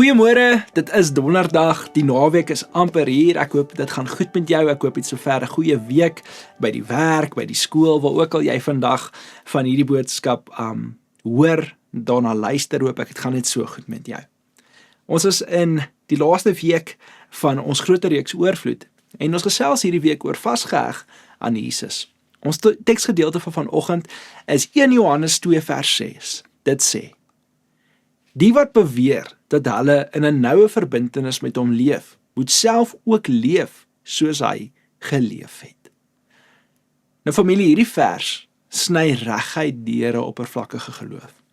Goeiemôre, dit is donderdag, die naweek is amper hier, ek hoop dit gaan goed met jou, ek hoop dit sover 'n goeie week, by die werk, by die skool, waar ook al jy vandag van hierdie boodskap hoor, daarna luister, hoop ek, het gaan net so goed met jou. Ons is in die laaste week van ons groter reeks oorvloed, en ons gesels hierdie week oor vasgeheg aan Jesus. Ons teksgedeelte van vanoggend is 1 Johannes 2 vers 6, dit sê, die wat beweer dat hulle in 'n noue verbintenis met hom leef, moet self ook leef soos hy geleef het. Nou familie, hierdie vers sny reguit deur 'n oppervlakkige geloof.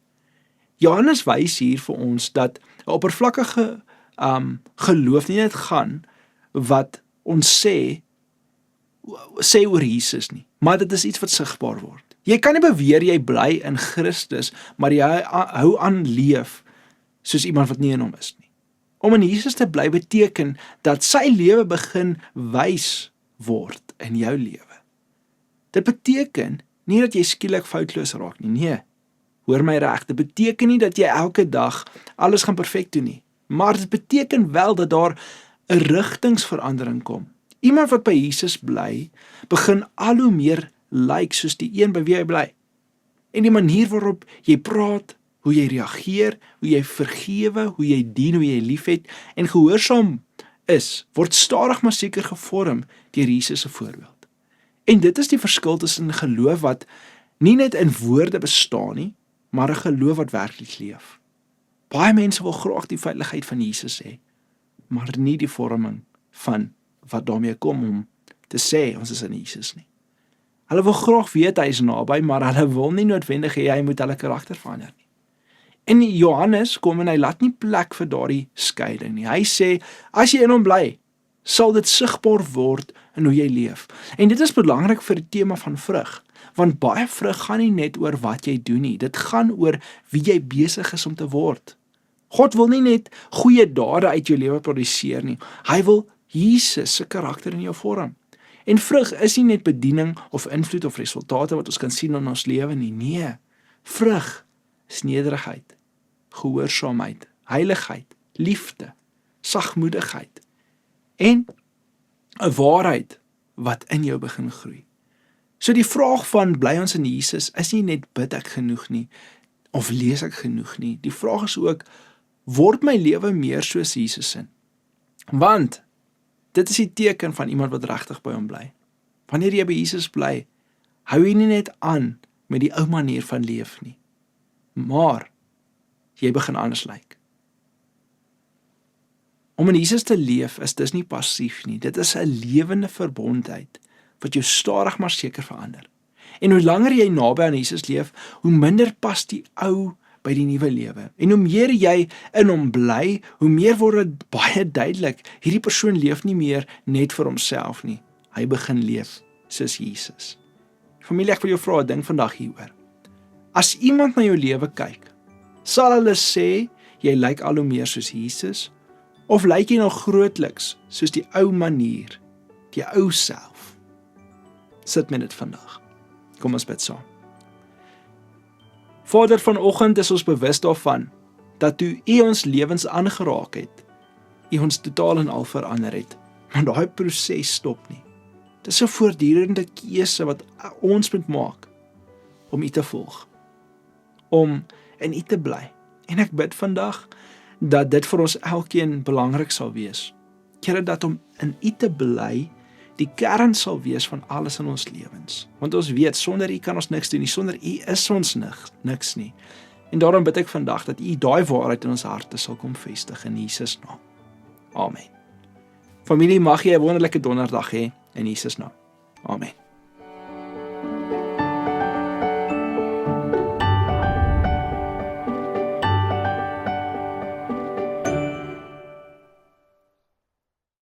Johannes wys hier vir ons dat 'n oppervlakkige geloof nie net gaan wat ons sê oor Jesus nie, maar dit is iets wat sigbaar word. Jy kan nie beweer jy bly in Christus, maar jy hou aan leef soos iemand wat nie in hom is nie. Om in Jesus te bly beteken dat sy lewe begin wys word in jou lewe. Dit beteken nie dat jy skielik foutloos raak nie, nee, hoor my reg, dit beteken nie dat jy elke dag alles gaan perfek doen nie, maar dit beteken wel dat daar 'n rigtingsverandering kom. Iemand wat by Jesus bly, begin al hoe meer lyk soos die een by wie hy bly. En die manier waarop jy praat, hoe jy reageer, hoe jy vergewe, hoe jy dien, hoe jy liefhet en gehoorsaam is, word stadig maar seker gevorm deur Jesus se voorbeeld. En dit is die verskil tussen 'n geloof wat nie net in woorde bestaan nie, maar 'n geloof wat werklik leef. Baie mense wil graag die veiligheid van Jesus hê, maar nie die vorming van wat daarmee kom om te sê ons is in Jesus nie. Hulle wil graag weet hy is naby, maar hulle wil nie noodwendig hê hy moet hulle karakter verander nie. En Johannes kom en hy laat nie plek vir daardie skeiding nie. Hy sê, as jy in hom bly, sal dit sigbaar word in hoe jy leef. En dit is belangrik vir die tema van vrug, want baie vrug gaan nie net oor wat jy doen nie, dit gaan oor wie jy besig is om te word. God wil nie net goeie dade uit jou lewe produseer nie, hy wil Jesus se karakter in jou vorm. En vrug is nie net bediening of invloed of resultate wat ons kan sien in ons lewe nie, nee, vrug is nederigheid, gehoorsaamheid, heiligheid, liefde, sagmoedigheid en 'n waarheid wat in jou begin groei. So die vraag van bly ons in Jesus is nie net bid ek genoeg nie of lees ek genoeg nie. Die vraag is ook, word my lewe meer soos Jesus se? Want dit is die teken van iemand wat regtig by hom bly. Wanneer jy by Jesus bly, hou jy nie net aan met die ou manier van leef nie, maar jy begin anders lyk. Om in Jesus te leef is dis nie passief nie, dit is 'n lewende verbondheid wat jou stadig maar seker verander. En hoe langer jy naby aan Jesus leef, hoe minder pas die ou by die nuwe lewe. En hoe meer jy in hom bly, hoe meer word dit baie duidelik, hierdie persoon leef nie meer net vir homself nie, hy begin leef soos Jesus. Familie, ek wil jou vra 'n ding vandag hieroor. As iemand na jou lewe kyk, sal hulle sê, jy lyk al hoe meer soos Jesus, of lyk jy nog grootliks soos die ou manier, die ou self? Sit met dit vandag. Kom ons bid saam. Vader, vanoggend is ons bewus daarvan, dat toe U ons lewens aangeraak het, U ons totaal en al verander het, maar daai proses stop nie. Dit is 'n voortdurende keuse wat ons moet maak, om U te volg, om in U te bly. En ek bid vandag, dat dit vir ons elkeen belangrik sal wees. Here, dat om in U te bly, die kern sal wees van alles in ons lewens. Want ons weet, sonder U kan ons niks doen nie, sonder U is ons niks nie. En daarom bid ek vandag, dat U daai waarheid in ons harte sal kom vestig in Jesus naam. Amen. Familie, mag jy 'n wonderlike donderdag hê, in Jesus naam. Amen.